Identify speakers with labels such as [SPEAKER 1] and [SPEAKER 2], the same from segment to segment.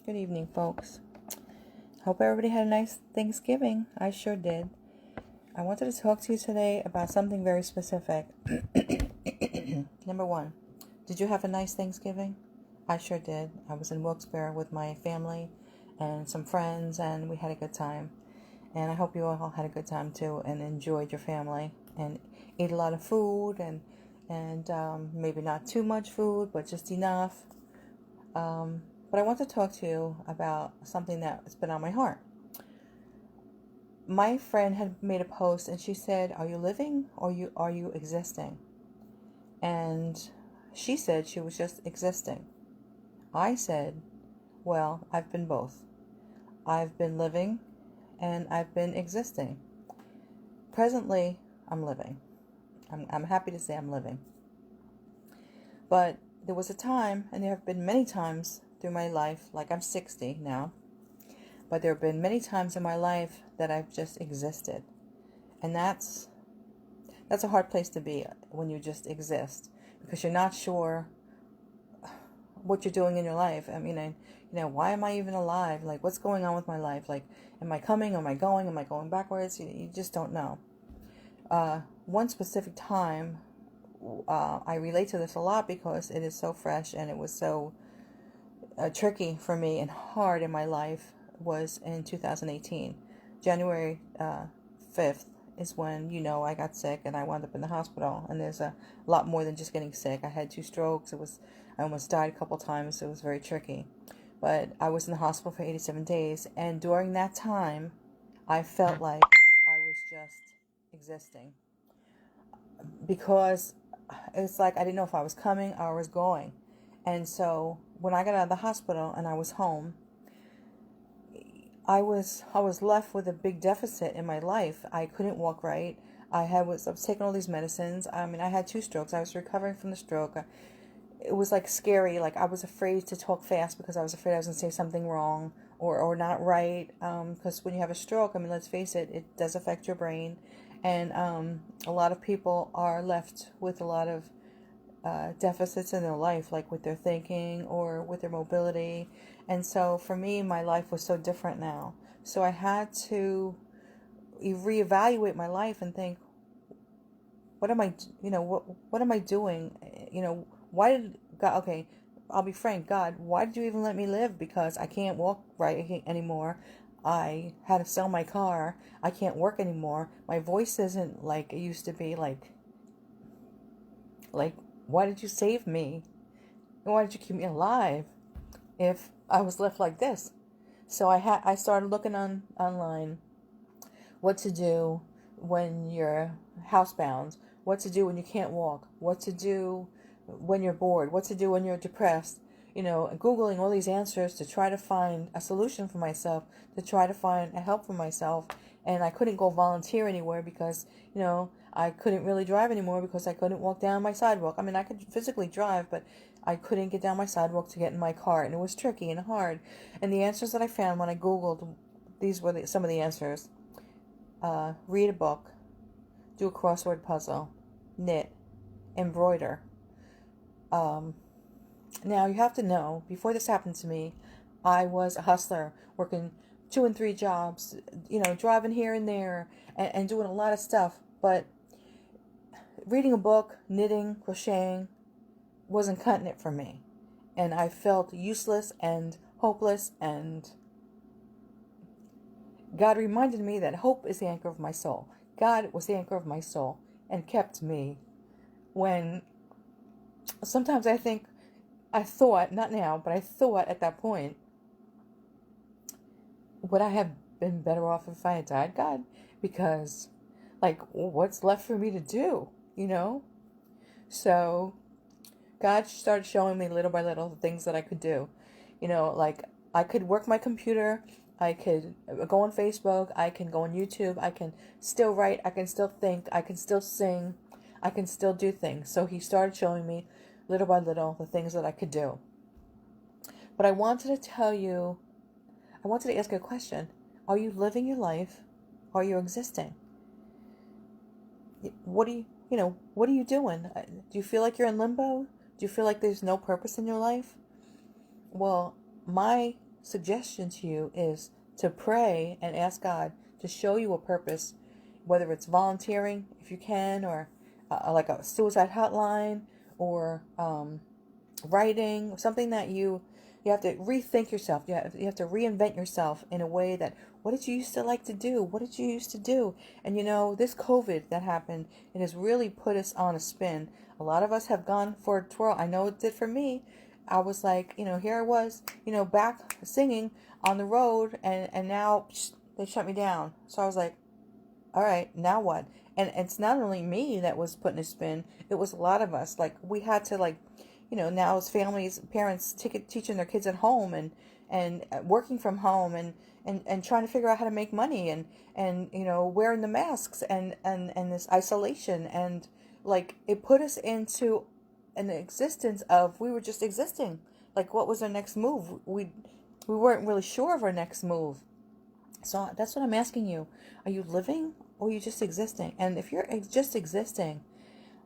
[SPEAKER 1] Good evening, folks. Hope everybody had a nice Thanksgiving. I sure did. I wanted to talk to you today about something very specific. Number one, did you have a nice Thanksgiving? I sure did. I was in Wilkes-Barre with my family and some friends, and we had a good time. And I hope you all had a good time too and enjoyed your family and ate a lot of food and maybe not too much food, but just enough. But I want to talk to you about something that's been on my heart. My friend had made a post and she said, "Are you living or are you existing?" And she said she was just existing. I said, well, I've been both. I've been living and I've been existing. Presently, I'm living. I'm happy to say I'm living. But there was a time, and there have been many times through my life, like I'm 60 now, but there have been many times in my life that I've just existed. And that's a hard place to be when you just exist, because you're not sure what you're doing in your life. I mean, why am I even alive? Like, what's going on with my life? Like, am I coming? Am I going? Am I going backwards? You just don't know. One specific time, I relate to this a lot because it is so fresh and it was so tricky for me and hard in my life, was in 2018. January 5th is when, I got sick and I wound up in the hospital. And there's a lot more than just getting sick. I had 2 strokes. I almost died a couple times. It was very tricky. But I was in the hospital for 87 days. And during that time, I felt like I was just existing. Because it's like I didn't know if I was coming or I was going. And so when I got out of the hospital and I was home, I was left with a big deficit in my life. I couldn't walk right. I was taking all these medicines. I mean, I had 2 strokes. I was recovering from the stroke. It was like scary. Like, I was afraid to talk fast because I was afraid I was going to say something wrong or not right. Because when you have a stroke, I mean, let's face it, it does affect your brain. And a lot of people are left with a lot of deficits in their life, like with their thinking or with their mobility. And so for me, my life was so different now. So I had to reevaluate my life and think, what am I, what am I doing? Why did God, okay, I'll be frank, God, why did you even let me live? Because I can't walk right anymore. I had to sell my car. I can't work anymore. My voice isn't like it used to be. Like, why did you save me? Why did you keep me alive if I was left like this? So I started looking online what to do when you're housebound, what to do when you can't walk, what to do when you're bored, what to do when you're depressed. Googling all these answers to try to find a solution for myself, to try to find a help for myself. And I couldn't go volunteer anywhere because, I couldn't really drive anymore because I couldn't walk down my sidewalk. I mean, I could physically drive, but I couldn't get down my sidewalk to get in my car. And it was tricky and hard. And the answers that I found when I Googled, these were some of the answers. Read a book, do a crossword puzzle, knit, embroider. Now, you have to know, before this happened to me, I was a hustler, working 2 and 3 jobs, driving here and there, and doing a lot of stuff. But reading a book, knitting, crocheting, wasn't cutting it for me. And I felt useless and hopeless, and God reminded me that hope is the anchor of my soul. God was the anchor of my soul and kept me when sometimes I thought, not now, but I thought at that point, would I have been better off if I had died, God? Because, what's left for me to do, So God started showing me little by little the things that I could do. Like, I could work my computer, I could go on Facebook, I can go on YouTube, I can still write, I can still think, I can still sing, I can still do things. So he started showing me little by little the things that I could do. But I wanted to ask you a question. Are you living your life? Are you existing? What are you doing? Do you feel like you're in limbo? Do you feel like there's no purpose in your life? Well, my suggestion to you is to pray and ask God to show you a purpose, whether it's volunteering, if you can, or like a suicide hotline, or writing, something that you have to rethink yourself. You have to reinvent yourself in a way that, what did you used to like to do? What did you used to do? And this COVID that happened, it has really put us on a spin. A lot of us have gone for a twirl. I know it did for me. I was like, here I was, back singing on the road, and now they shut me down. So I was like, all right, now what? And it's not only me that was put in a spin, it was a lot of us. Like, we had to, like, now as families, parents teaching their kids at home, and working from home, and trying to figure out how to make money, and wearing the masks, and this isolation, and like, it put us into an existence of, we were just existing. Like, what was our next move? We weren't really sure of our next move. So that's what I'm asking you. Are you living, or are you just existing? And if you're just existing,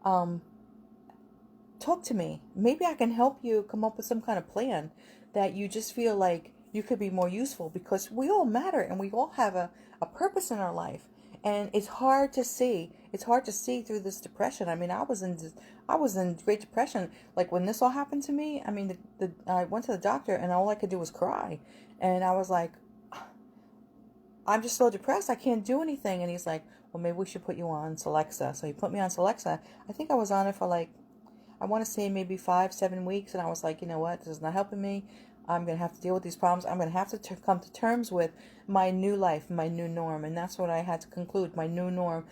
[SPEAKER 1] talk to me. Maybe I can help you come up with some kind of plan that you just feel like you could be more useful, because we all matter, and we all have a purpose in our life. And it's hard to see. It's hard to see through this depression. I mean, I was in Great Depression. Like, when this all happened to me, I mean, I went to the doctor, and all I could do was cry. And I was like, I'm just so depressed, I can't do anything. And he's like, well, maybe we should put you on Celexa. So he put me on Celexa. I think I was on it for, like, I want to say maybe 5-7 weeks. And I was like, you know what? This is not helping me. I'm going to have to deal with these problems. I'm going to have to come to terms with my new life, my new norm. And that's what I had to conclude, my new norm.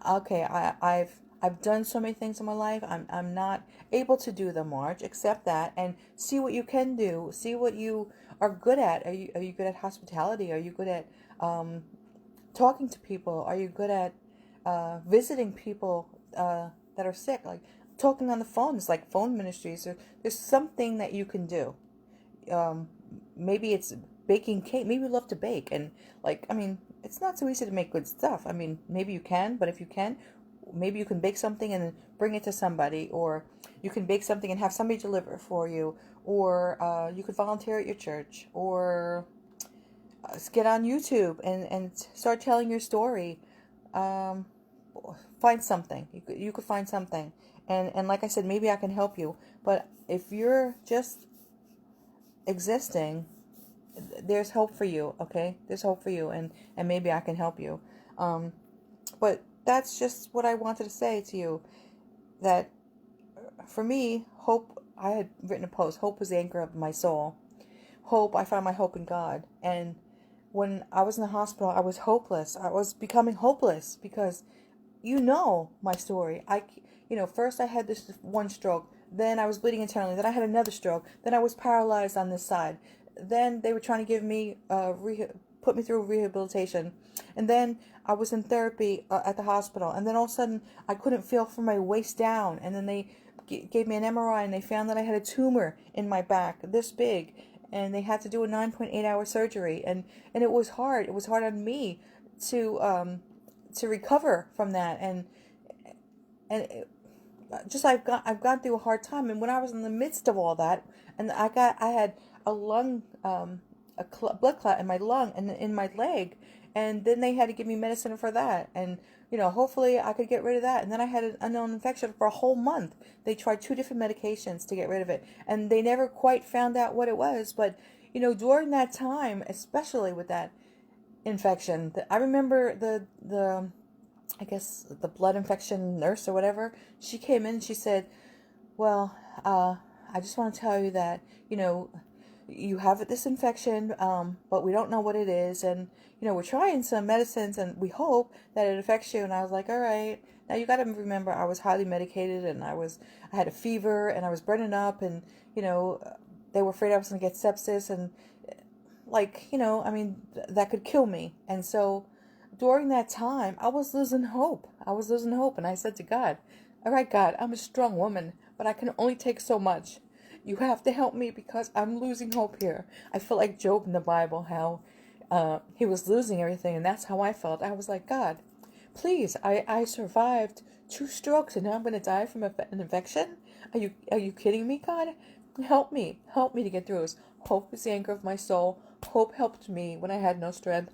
[SPEAKER 1] Okay, I've done so many things in my life. I'm not able to do them, Marge. Accept that and see what you can do. See what you are good at. Are you good at hospitality? Are you good at talking to people? Are you good at visiting people that are sick? Like, talking on the phone. It's like phone ministries. There's something that you can do. Maybe it's baking cake. Maybe you love to bake, and, like, I mean, it's not so easy to make good stuff. I mean, maybe you can, but if you can, maybe you can bake something and bring it to somebody, or you can bake something and have somebody deliver it for you, or you could volunteer at your church, or get on YouTube and start telling your story. Find something. You could find something, and like I said, maybe I can help you. But if you're just existing, there's hope for you. Okay, there's hope for you, and maybe I can help you. But that's just what I wanted to say to you. That for me, hope. I had written a post. Hope was the anchor of my soul. Hope. I found my hope in God. And when I was in the hospital, I was hopeless. I was becoming hopeless because, my story. First I had this one stroke. Then I was bleeding internally. Then I had another stroke. Then I was paralyzed on this side. Then they were trying to give me, put me through rehabilitation. And then I was in therapy at the hospital. And then all of a sudden, I couldn't feel from my waist down. And then they gave me an MRI, and they found that I had a tumor in my back, this big. And they had to do a 9.8-hour surgery. And it was hard. It was hard on me to recover from that. And I've gone through a hard time. And when I was in the midst of all that, and I had a lung, blood clot in my lung and in my leg, and then they had to give me medicine for that, and hopefully I could get rid of that. And then I had an unknown infection for a whole month. They tried 2 different medications to get rid of it, and they never quite found out what it was. But during that time, especially with that infection, I remember the I guess the blood infection nurse or whatever, she came in and she said, well, I just want to tell you that, you have this infection, but we don't know what it is. And, we're trying some medicines and we hope that it affects you. And I was like, all right. Now you got to remember, I was highly medicated, and I had a fever, and I was burning up, and, they were afraid I was going to get sepsis, and that could kill me. And so during that time, I was losing hope. And I said to God, all right, God, I'm a strong woman, but I can only take so much. You have to help me because I'm losing hope here. I feel like Job in the Bible, how he was losing everything, and that's how I felt. I was like, God, please, I survived 2 strokes, and now I'm going to die from an infection? Are you kidding me, God? Help me to get through this. Hope is the anchor of my soul. Hope helped me when I had no strength,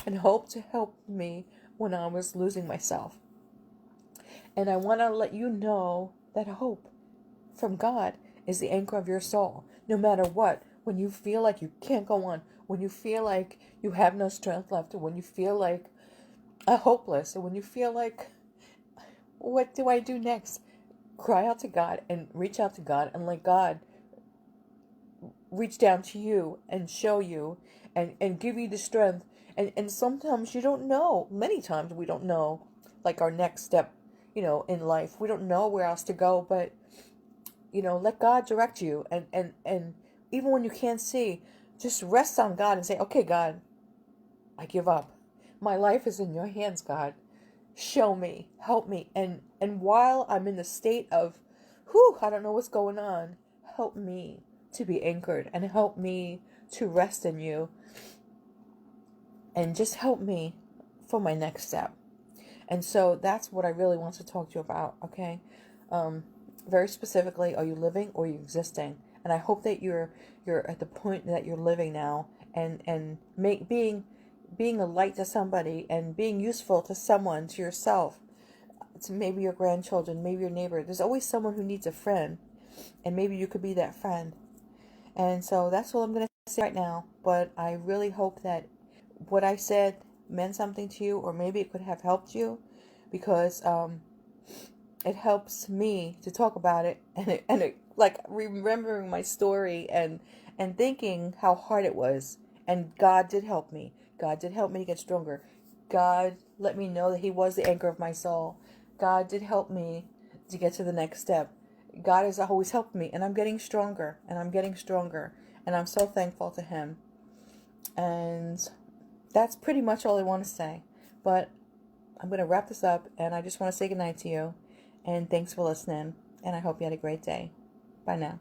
[SPEAKER 1] and hope to help me when I was losing myself. And I want to let you know that hope from God is the anchor of your soul. No matter what, when you feel like you can't go on, when you feel like you have no strength left, or when you feel like hopeless, or when you feel like, what do I do next? Cry out to God and reach out to God and let God reach down to you and show you and give you the strength. And sometimes you don't know. Many times we don't know, like, our next step, in life. We don't know where else to go, but, let God direct you. And even when you can't see, just rest on God and say, okay, God, I give up. My life is in your hands, God. Show me, help me. And while I'm in the state of, I don't know what's going on, help me to be anchored and help me to rest in you. And just help me for my next step. And so that's what I really want to talk to you about, okay? Very specifically, are you living or are you existing? And I hope that you're at the point that you're living now, and being a light to somebody, and being useful to someone, to yourself, to maybe your grandchildren, maybe your neighbor. There's always someone who needs a friend, and maybe you could be that friend. And so that's all I'm going to say right now. But I really hope that what I said meant something to you, or maybe it could have helped you, because it helps me to talk about it, and it like remembering my story and thinking how hard it was. And God did help me. God did help me to get stronger. God let me know that He was the anchor of my soul. God did help me to get to the next step. God has always helped me, and I'm getting stronger, and I'm getting stronger, and I'm so thankful to Him. And that's pretty much all I want to say. But I'm going to wrap this up, and I just want to say goodnight to you. And thanks for listening. And I hope you had a great day. Bye now.